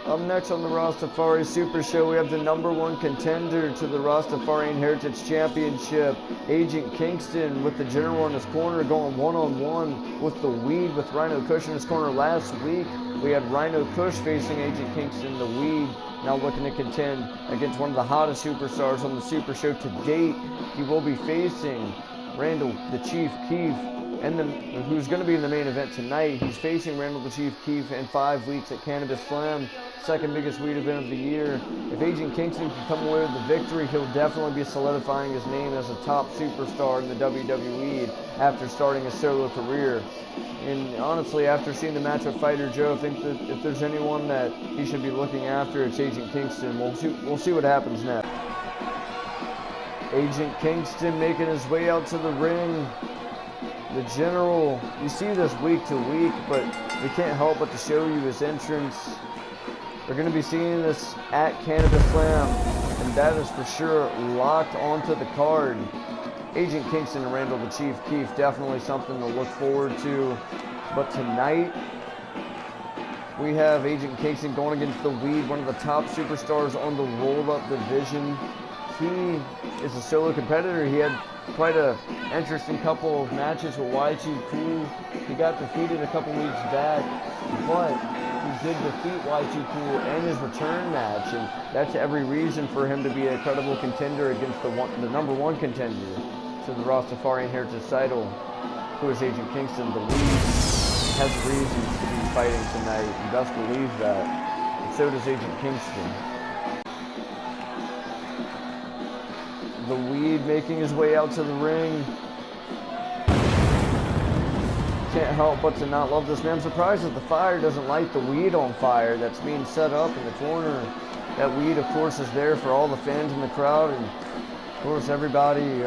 Up next on the Rastafari Super Show, we have the #1 contender to the Rastafarian Heritage Championship, Agent Kingston, with the General in his corner, going one-on-one with the WWEED, with Rhyno Kush in his corner. Last week, we had Rhyno Kush facing Agent Kingston, the WWEED, now looking to contend against one of the hottest superstars on the Super Show to date. He will be facing Randall the Chief Keefe, who's going to be in the main event tonight. He's facing Randall the Chief Keefe in 5 weeks at Cannabis Slam, second biggest weed event of the year. If Agent Kingston can come away with the victory, he'll definitely be solidifying his name as a top superstar in the WWE after starting a solo career. And honestly, after seeing the match with Fighter Joe, I think that if there's anyone that he should be looking after, it's Agent Kingston. We'll see what happens next. Agent Kingston making his way out to the ring. The General, you see this week to week, but we can't help but to show you his entrance. We're going to be seeing this at Cannabis Slam, and that is for sure locked onto the card. Agent Kingston and Randall the Chief Keefe, definitely something to look forward to. But tonight, we have Agent Kingston going against the WWEED, one of the top superstars on the roll-up division. He is a solo competitor. He had quite an interesting couple of matches with YG Cool. He got defeated a couple weeks back, but he did defeat YG Cool in his return match, and that's every reason for him to be a credible contender against the #1 contender to the Rastafarian Heritage title, who is Agent Kingston. The WWEED has reasons to be fighting tonight, and best believe that, and so does Agent Kingston. The WWEED making his way out to the ring. Can't help but to not love this man. I'm surprised that the fire doesn't light the WWEED on fire that's being set up in the corner. That WWEED, of course, is there for all the fans in the crowd, and of course everybody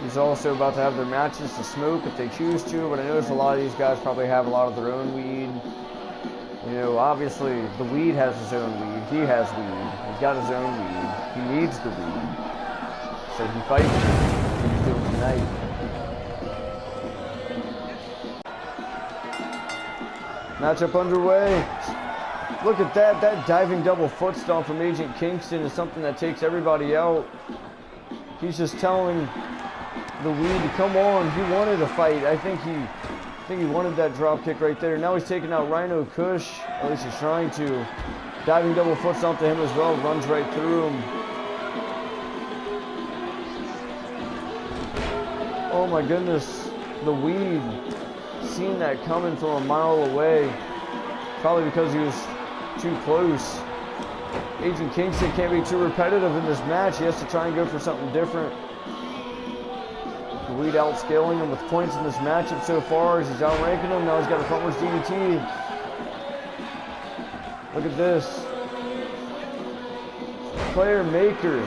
is also about to have their matches to smoke if they choose to, but I notice a lot of these guys probably have a lot of their own weed. You know, obviously, the WWEED has his own weed. He has weed. He's got his own weed. He needs the weed. So he fights it. He's doing tonight. Matchup underway. Look at that. That diving double foot stomp from Agent Kingston is something that takes everybody out. He's just telling the WWEED to come on. He wanted a fight. I think he wanted that drop kick right there. Now he's taking out Rhyno Kush. At least he's trying to. Diving double foot stomp to him as well. Runs right through him. Oh my goodness. The WWEED seen that coming from a mile away. Probably because he was too close. Agent Kingston can't be too repetitive in this match. He has to try and go for something different. The WWEED outscaling him with points in this matchup so far as he's outranking him. Now he's got a frontwards DDT. Look at this. Player maker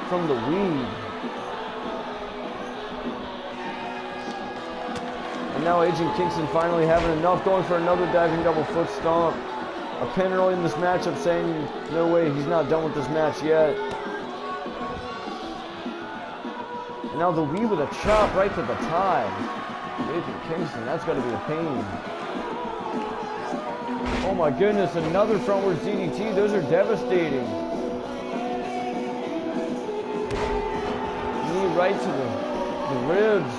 from the WWEED. And now Agent Kingston finally having enough, going for another diving double foot stomp. A pin early in this matchup saying, no way, he's not done with this match yet. And now the WWEED with a chop right to the thigh. Agent Kingston, that's got to be a pain. Oh my goodness, another frontwards DDT. Those are devastating. Knee right to the ribs.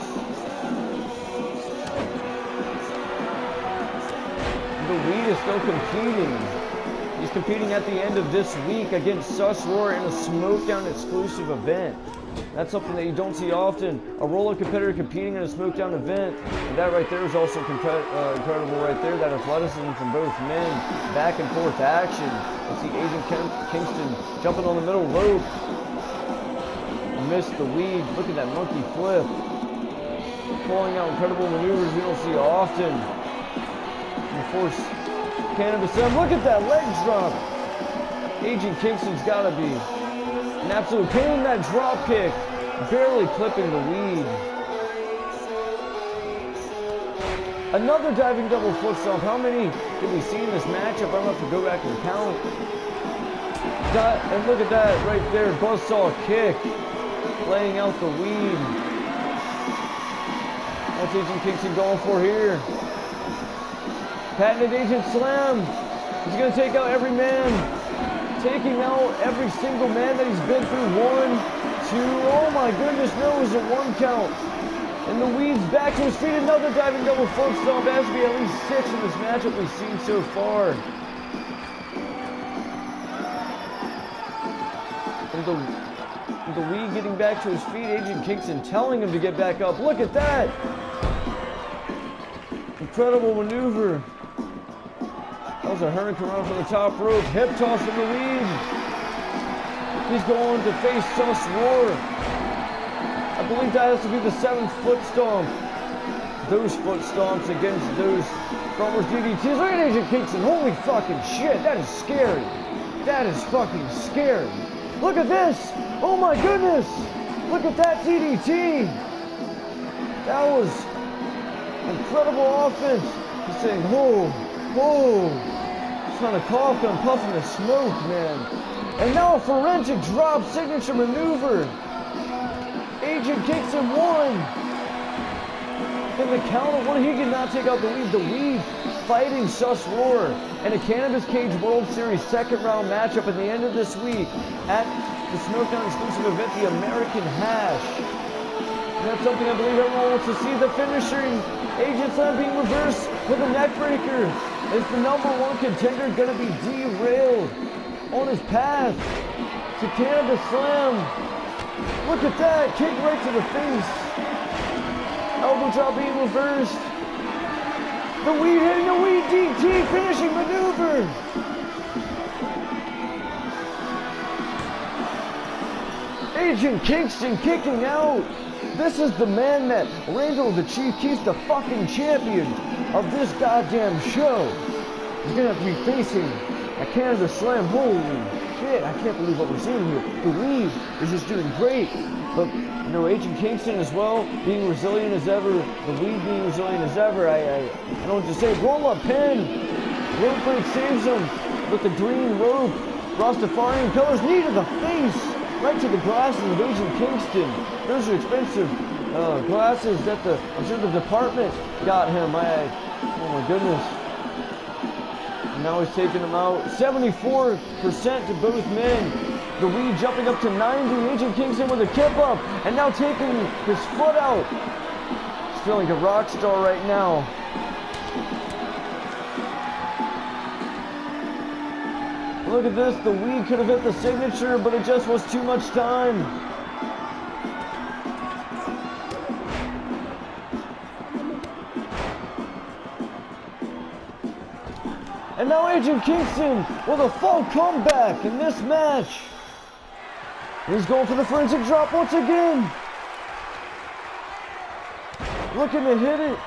The WWEED is still competing. He's competing at the end of this week against Sus Roar in a Smokedown exclusive event. That's something that you don't see often. A roll-up competitor competing in a Smokedown event. And that right there is also incredible right there. That athleticism from both men. Back and forth action. Let's see Agent Kingston jumping on the middle rope. Missed the WWEED. Look at that monkey flip. Pulling out incredible maneuvers we don't see often. Force Cannabis Slam. Look at that leg drop. Agent Kingston's got to be an absolute pain. That drop kick, barely clipping the WWEED. Another diving double foot stomp. How many did we see in this matchup? I'm going to have to go back and count. And look at that right there. Buzzsaw kick, laying out the WWEED. What's Agent Kingston going for here? Patented Agent Slam. He's going to take out every man. Taking out every single man that he's been through. 1, 2. Oh my goodness, no, it was a 1 count. And the Weed's back to his feet. Another diving double foot stomp. It has to be at least 6 in this matchup we've seen so far. And the Weed getting back to his feet. Agent Kingston telling him to get back up. Look at that. Incredible maneuver. That was a hurricane run from the top rope. Hip toss from the Weed. He's going to face Sus War. I believe that has to be the 7th foot stomp. Those foot stomps against those frontwards DDTs. Look at Agent Kingston. Holy fucking shit. That is scary. That is fucking scary. Look at this. Oh my goodness. Look at that DDT. That was incredible offense. He's saying, whoa, whoa. He's trying to cough and puffing the smoke, man. And now a forensic drop signature maneuver. Agent Kingston won. In the count of 1, he did not take out the Weed. The Weed fighting Sus Roar in a Cannabis Cage World Series 2nd round matchup at the end of this week at the SmackDown exclusive event, the American Hash. And that's something I believe everyone wants to see. The finishing Agent Slam being reversed with a neck breaker. Is the #1 contender going to be derailed on his path to Cannabis Slam? Look at that, kick right to the face. Elbow drop being reversed. The Weed hitting the Weed DT, finishing maneuver. Agent Kingston kicking out. This is the man that Randall the Chief keeps the fucking champion of this goddamn show. He's gonna have to be facing a Cannabis Slam. Holy shit, I can't believe what we're seeing here. The Weed is just doing great. But, you know, Agent Kingston as well, being resilient as ever. The Weed being resilient as ever. I don't know what to say. Roll up pin. Rope break saves him with the green rope. Rastafarian pillars, knee to the face. Right to the glasses of Agent Kingston. Those are expensive glasses that I'm sure the department got him. Oh my goodness. And now he's taking them out. 74% to both men. The Weed jumping up to 90. Agent Kingston with a kip up. And now taking his foot out. He's feeling like a rock star right now. Look at this. The Weed could have hit the signature, but it just was too much time. And now Agent Kingston with a full comeback in this match. He's going for the forensic drop once again. Looking to hit it.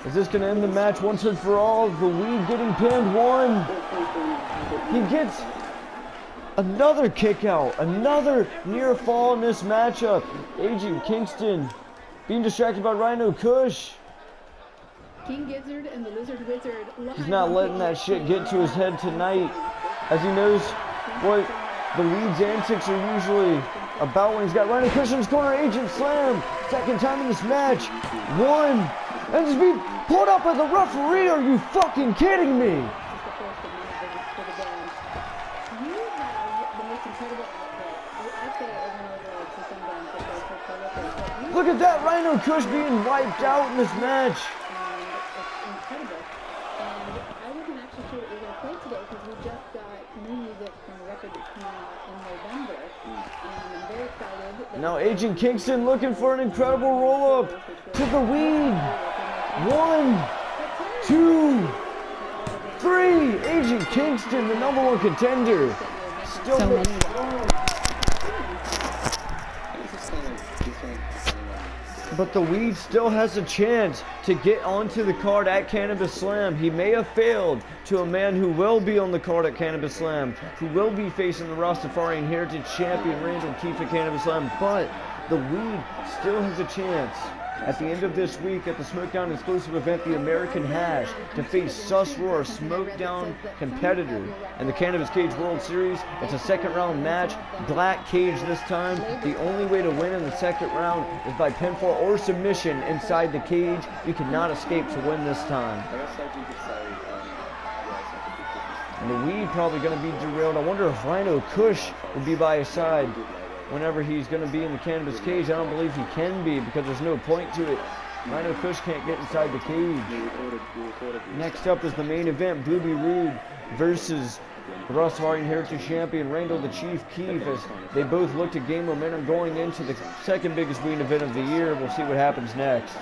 Is this going to end the match once and for all? The Weed getting pinned. 1. He gets another kick out. Another near fall in this matchup. Agent Kingston being distracted by Rhyno Kush. King Gizzard and the Lizard Wizard. He's not letting that shit get to his head tonight, as he knows what the Weed's antics are usually about when he's got Rhyno Kush in his corner. Agent Slam, 2nd time in this match. 1, and just be pulled up by the referee. Are you fucking kidding me? Look at that, Rhyno Kush being wiped out in this match. It's incredible. And I wasn't actually sure what we were going to play today because we just got new music from a record that's coming out in November. And I'm very excited. Now Agent Kingston looking for an incredible roll-up to the Weed. 1, 2, 3. Agent Kingston, the #1 contender. Still so many. But the Weed still has a chance to get onto the card at Cannabis Slam. He may have failed to a man who will be on the card at Cannabis Slam, who will be facing the Rastafarian Heritage Champion Randall Keefe at Cannabis Slam, but the Weed still has a chance at the end of this week at the SmackDown exclusive event, the American Hash, to face Sus Roar, SmackDown competitor in the Cannabis Cage World Series. It's a second round match, black cage this time. The only way to win in the second round is by pinfall or submission inside the cage. You cannot escape to win this time. And the weed probably going to be derailed. I wonder if Rhyno Kush will be by his side whenever he's going to be in the Cannabis Cage. I don't believe he can be because there's no point to it. Rhyno Kush can't get inside the cage. Next up is the main event, WWEED versus the Rastafari and Heritage Champion Randall the Chief Keefe, as they both look to gain momentum going into the second biggest weed event of the year. We'll see what happens next.